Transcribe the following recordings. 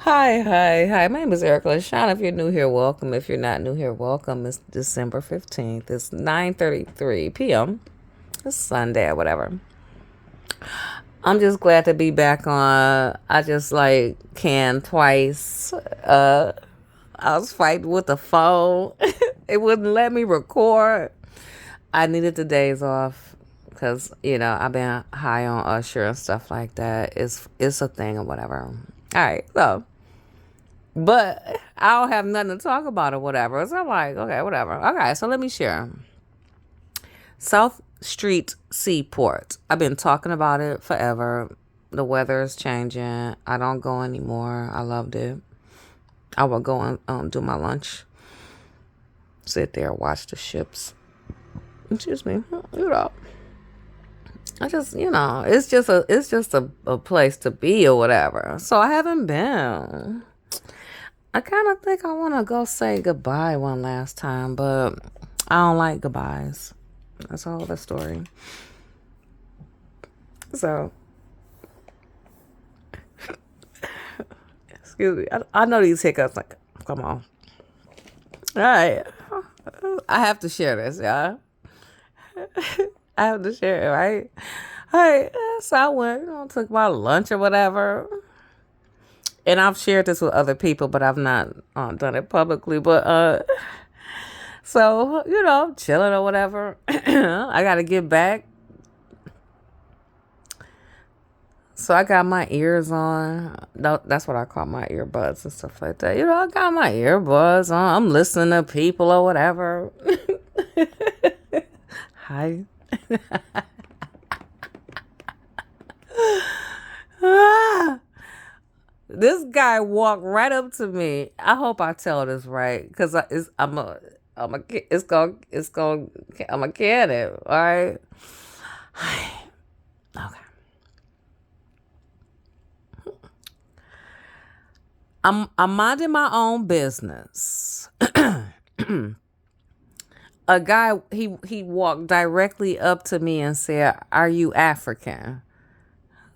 Hi. My name is Erica LaShawn. If you're new here, welcome. If you're not new here, welcome. It's December 15th. It's 9:33 p.m. It's Sunday or whatever. I'm just glad to be back on. I just like canned twice. I was fighting with the phone. It wouldn't let me record. I needed the days off because I've been high on Usher and stuff like that. It's a thing or whatever. All right, so but I don't have nothing to talk about or whatever. So I'm like, okay, whatever. Okay, so let me share. South Street Seaport. I've been talking about it forever. The weather is changing. I don't go anymore. I loved it. I would go and do my lunch, sit there, watch the ships. Excuse me. You know, it's just a place to be or whatever. So I haven't been. I kind of think I want to go say goodbye one last time, but I don't like goodbyes. That's all the story. So, excuse me. I know these hiccups. Like, come on. All right. I have to share this, y'all. I have to share it, right? All right. So I went, took my lunch or whatever. And I've shared this with other people, but I've not done it publicly. But so chilling or whatever. I got to get back. So I got my ears on. No, that's what I call my earbuds and stuff like that. I got my earbuds on. I'm listening to people or whatever. Hi. This guy walked right up to me. I hope I tell this right, cause I'm a, it's going, I'm a candidate. All right. Okay. I'm minding my own business. A guy he walked directly up to me and said, "Are you African?"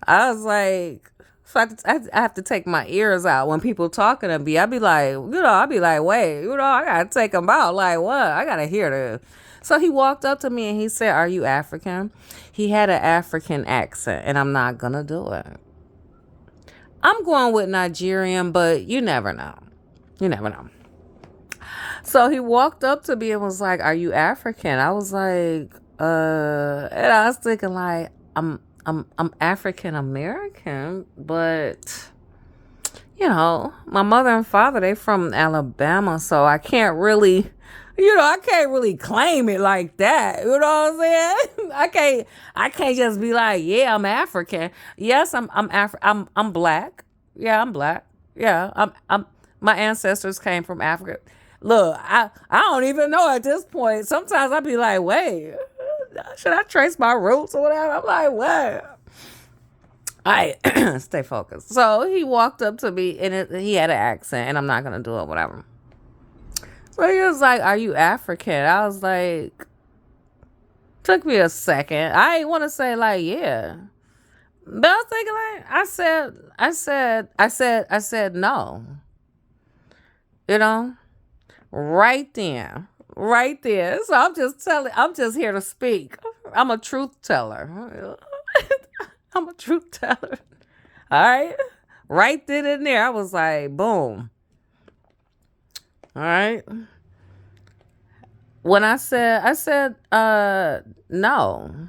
I was like, so I have to take my ears out when people talking to me. I'd be like, wait, I gotta take them out. Like what? I gotta hear this. So he walked up to me and he said, "Are you African?" He had an African accent, and I'm not gonna do it. I'm going with Nigerian, but you never know. You never know. So he walked up to me and was like, "Are you African?" I was like, and I was thinking like, I'm African American, but my mother and father they from Alabama, so I can't really claim it like that. You know what I'm saying? I can't just be like, yeah, I'm African. Yes, I'm black. Yeah, I'm black. Yeah, I'm my ancestors came from Africa. Look, I don't even know at this point. Sometimes I be like, wait, should I trace my roots or whatever? I'm like, what? I stay focused. So he walked up to me and he had an accent, and I'm not gonna do it, whatever. So he was like, "Are you African?" I was like, took me a second. I ain't want to say like, yeah, but I was thinking like, I said no. You know, right then, right there. So I'm just here to speak. I'm a truth teller. I'm a truth teller. All right. Right then and there, I was like, boom. All right. When I said, no,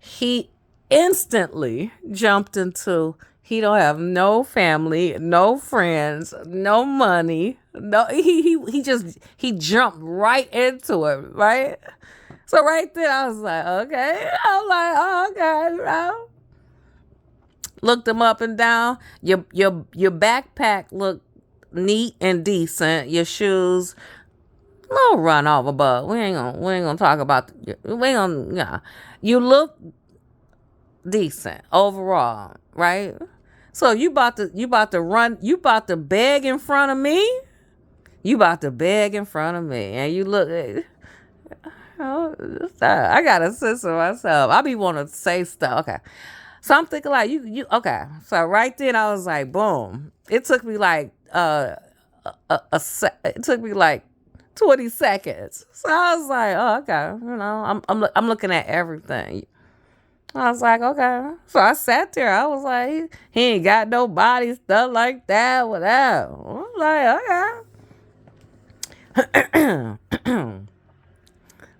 he instantly jumped into he don't have no family, no friends, no money. No, he jumped right into it, right? So right there, I was like, okay. I was like, oh, okay, bro. Looked him up and down. Your backpack looked neat and decent. Your shoes, no run over, but we ain't gonna talk about we ain't gonna yeah. You look decent overall, right? So you about to beg in front of me. You about to beg in front of me, and you look. Oh, I gotta censor myself. I be want to say stuff. Okay, So I'm thinking like okay. So right then I was like, boom. It took me like it took me like 20 seconds. So I was like, oh, okay. I'm looking at everything. I was like, okay. So I sat there. I was like, he ain't got no body, stuff like that, whatever. I was like, okay.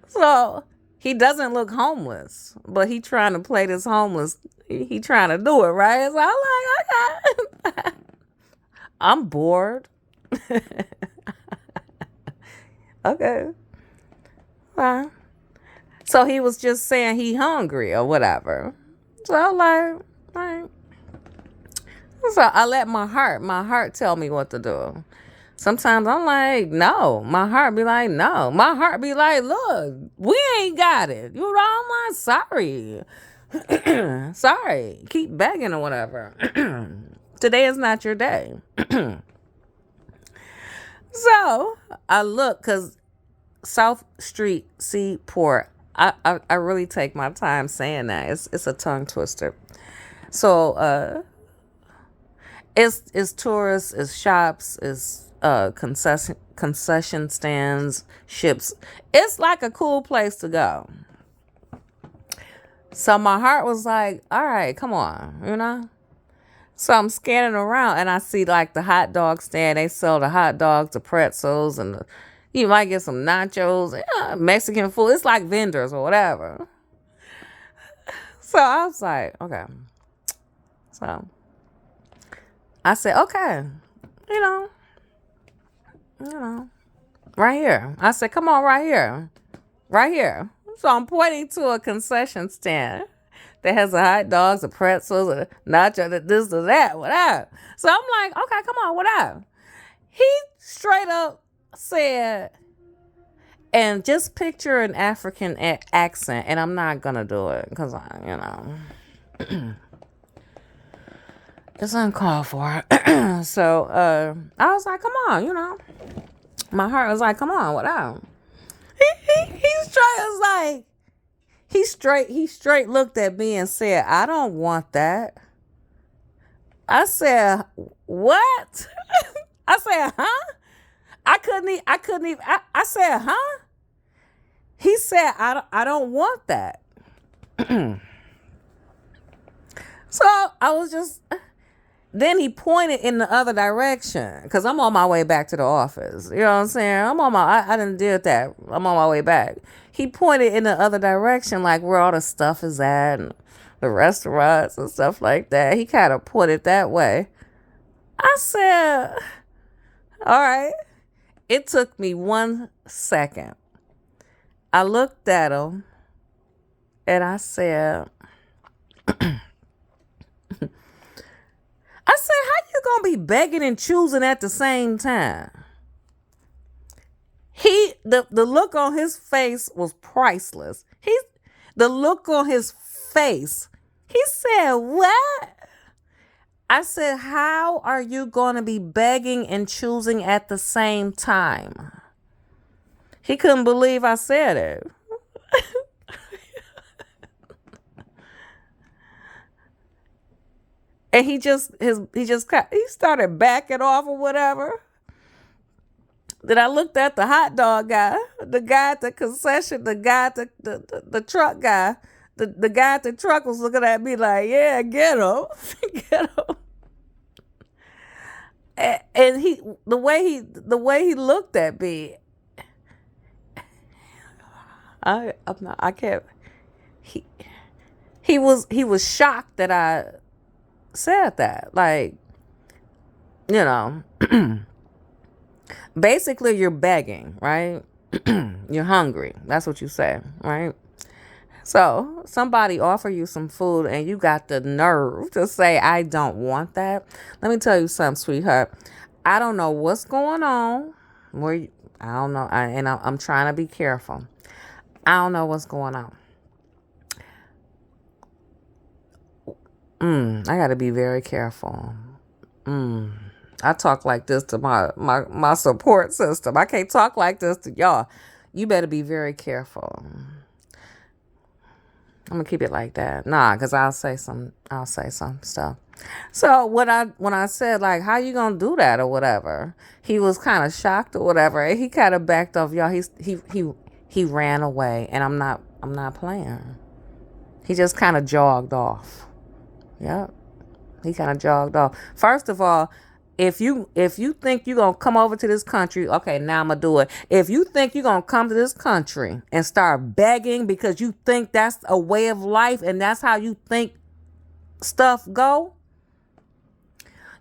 So he doesn't look homeless, but he trying to play this homeless. He trying to do it, right? So I'm like, okay. I'm bored. Okay. Well, so he was just saying he hungry or whatever. So I'm like, all right. So I let my heart tell me what to do. Sometimes I'm like, no. My heart be like, no. My heart be like, look, we ain't got it. You know, I'm like, sorry. Sorry. Keep begging or whatever. Today is not your day. So I look, because South Street Seaport, I really take my time saying that. It's a tongue twister. So it's tourists, it's shops, it's concession stands, ships. It's like a cool place to go. So my heart was like, all right, come on, you know? So I'm scanning around and I see like the hot dog stand. They sell the hot dogs, the pretzels, and you might get some nachos, Mexican food. It's like vendors or whatever. So I was like, okay. So I said, okay, you know, you know, right here. I said, come on, right here, right here. So I'm pointing to a concession stand that has the hot dogs, the pretzels, the nacho, this, the that, whatever. So I'm like, okay, come on, whatever. He straight up said, and just picture an African accent, and I'm not gonna do it because it's uncalled for. So I was like, come on, my heart was like, come on, whatever. He straight was like, he straight looked at me and said, I don't want that. I said, what? I said, huh? I couldn't even, I said, huh? He said, I don't want that. So I was just, then he pointed in the other direction because I'm on my way back to the office. You know what I'm saying? I didn't did that. I'm on my way back. He pointed in the other direction, like where all the stuff is at and the restaurants and stuff like that. He kind of pointed that way. I said, all right. It took me 1 second. I looked at him and I said, how you gonna be begging and choosing at the same time? The look on his face was priceless. The look on his face. He said, what? I said, how are you gonna be begging and choosing at the same time? He couldn't believe I said it. And he started backing off or whatever. Then I looked at the hot dog guy, the guy at the concession, the guy at the truck guy. The guy at the truck was looking at me like, yeah, get him. Get him. And the way he looked at me, I can't. He was shocked that I said that. Like, basically you're begging, right? You're hungry. That's what you say, right? So somebody offer you some food and you got the nerve to say, I don't want that. Let me tell you something, sweetheart. I don't know what's going on. I don't know. I'm trying to be careful. I don't know what's going on. I got to be very careful. I talk like this to my support system. I can't talk like this to y'all. You better be very careful. I'm gonna keep it like that. Nah, cause I'll say some stuff. So when I said like, how you gonna do that or whatever, he was kind of shocked or whatever. And he kind of backed off, y'all. He ran away, and I'm not playing. He just kind of jogged off. Yep. He kind of jogged off. First of all, if you think you're gonna come over to this country, okay, now I'm gonna do it. If you think you're gonna come to this country and start begging because you think that's a way of life and that's how you think stuff go,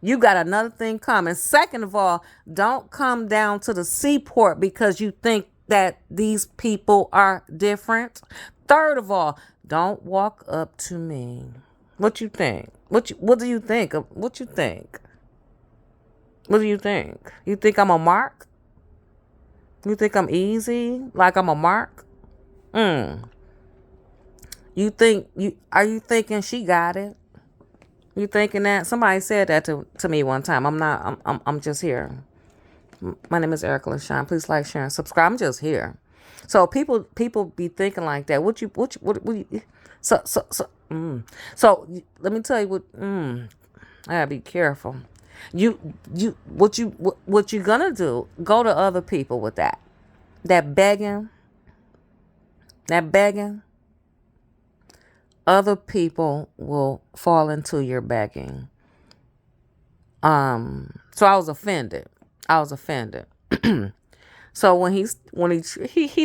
you got another thing coming. Second of all, don't come down to the seaport because you think that these people are different. Third of all, don't walk up to me. What you think? What do you think? What you think? What do you think? You think I'm a mark? You think I'm easy? Like I'm a mark? Mm. Are you thinking she got it? You thinking that? Somebody said that to me one time. I'm just here. My name is Erica LaShawn. Please like, share, and subscribe. I'm just here. So people be thinking like that. So let me tell you I gotta be careful. What you gonna do? Go to other people with that. That begging. That begging. Other people will fall into your begging. So I was offended. So when he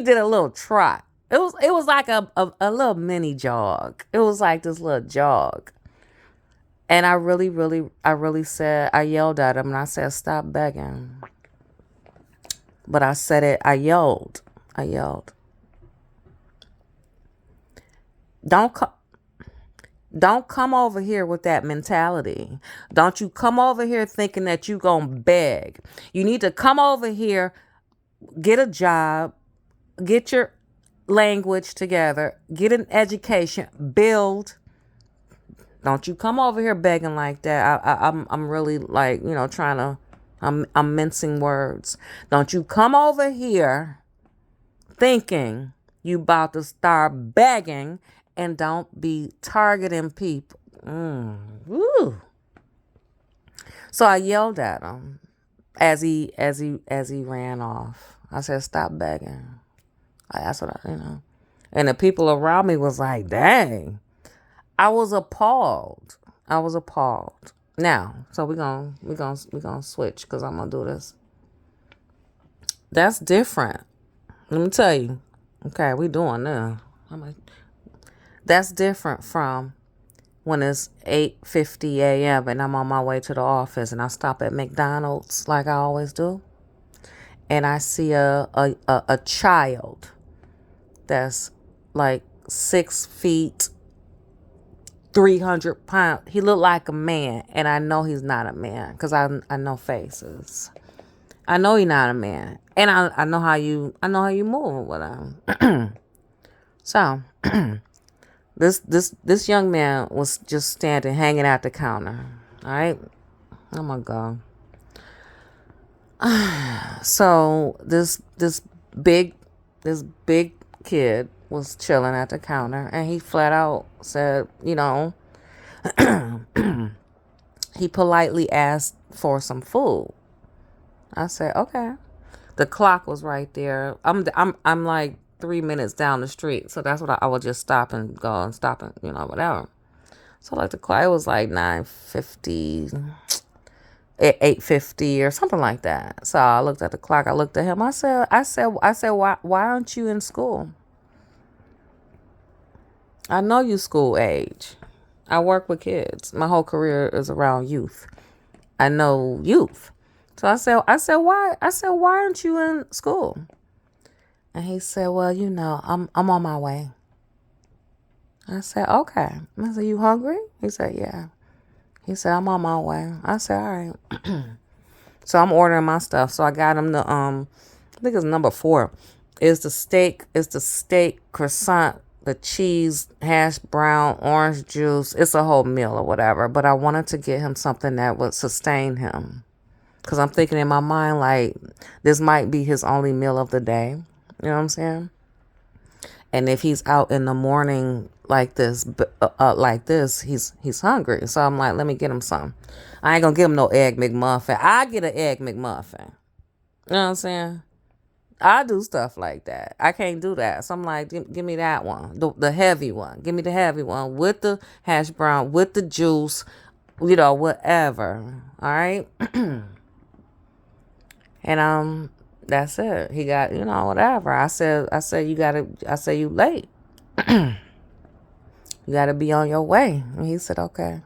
did a little trot. It was like a little mini jog. It was like this little jog. And I really said, I yelled at him and I said, stop begging. But I said it, I yelled. Don't Don't come over here with that mentality. Don't you come over here thinking that you gonna beg. You need to come over here, get a job, get your language together, get an education, build. Don't you come over here begging like that. I'm really like, trying to, I'm mincing words. Don't you come over here thinking you about to start begging, and don't be targeting people. Woo. So I yelled at him as he ran off. I said, "Stop begging." That's what And the people around me was like, "Dang." I was appalled. Now, so we're gonna switch because I'm gonna do this. That's different. Let me tell you. Okay, we doing this. That's different from when it's 8:50 a.m. and I'm on my way to the office and I stop at McDonald's like I always do, and I see a child that's like 6 feet, 300 pounds. He looked like a man, and I know he's not a man because I know faces. I know he's not a man, and I know how you move with him. So this young man was just standing, hanging out the counter. All right, oh my God. So this big kid was chilling at the counter, and he flat out said, he politely asked for some food. I said, okay. The clock was right there. I'm like 3 minutes down the street, so that's what I would just stop and go and stop and whatever. So like the clock, it was like 9:50, 8:50 or something like that. So I looked at the clock. I looked at him. I said, why aren't you in school? I know you school age. I work with kids. My whole career is around youth. I know youth. So I said, why? Why aren't you in school? And he said, well, I'm on my way. I said, okay. I said, you hungry? He said, yeah. He said, I'm on my way. I said, all right. So I'm ordering my stuff. So I got him the I think it's number 4. It's the steak croissant, the cheese, hash brown, orange juice. It's a whole meal or whatever. But I wanted to get him something that would sustain him. Because I'm thinking in my mind, like, this might be his only meal of the day. You know what I'm saying? And if he's out in the morning, like this, he's hungry. So I'm like, let me get him some. I ain't gonna give him no egg McMuffin. I get an egg McMuffin. You know what I'm saying? I do stuff like that. I can't do that. So I'm like, give me that one, the heavy one. Give me the heavy one with the hash brown, with the juice, whatever. All right. And that's it. He got, whatever. I said, you late. You gotta be on your way. And he said, okay.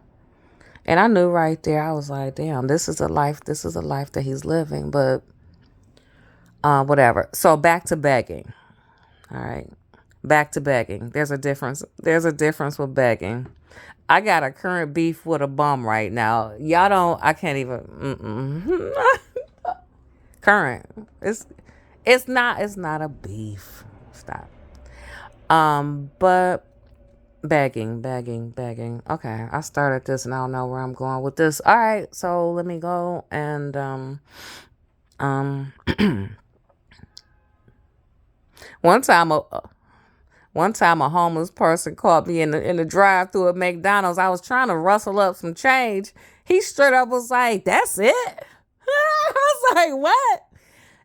And I knew right there, I was like, damn, this is a life that he's living, but whatever. So back to begging. All right. Back to begging. There's a difference. There's a difference with begging. I got a current beef with a bum right now. Y'all don't, I can't even, current. It's not a beef. Stop. But begging. Okay, I started this and I don't know where I'm going with this. All right, so let me go and one time a homeless person caught me in the drive-through at McDonald's. I was trying to rustle up some change. He straight up was like, "That's it." I was like, "What?"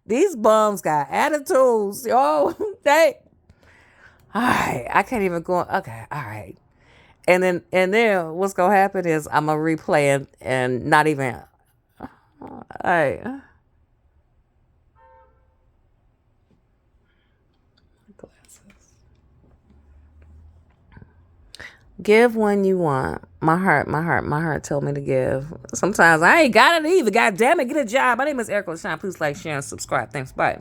These bums got attitudes, yo. They, all right, I can't even go. Okay, all right. And then what's gonna happen is I'm gonna replay and not even. All right. Give when you want. My heart told me to give. Sometimes I ain't got it either. God damn it, get a job. My name is Erica LaShawn. Please like, share, and subscribe. Thanks. Bye.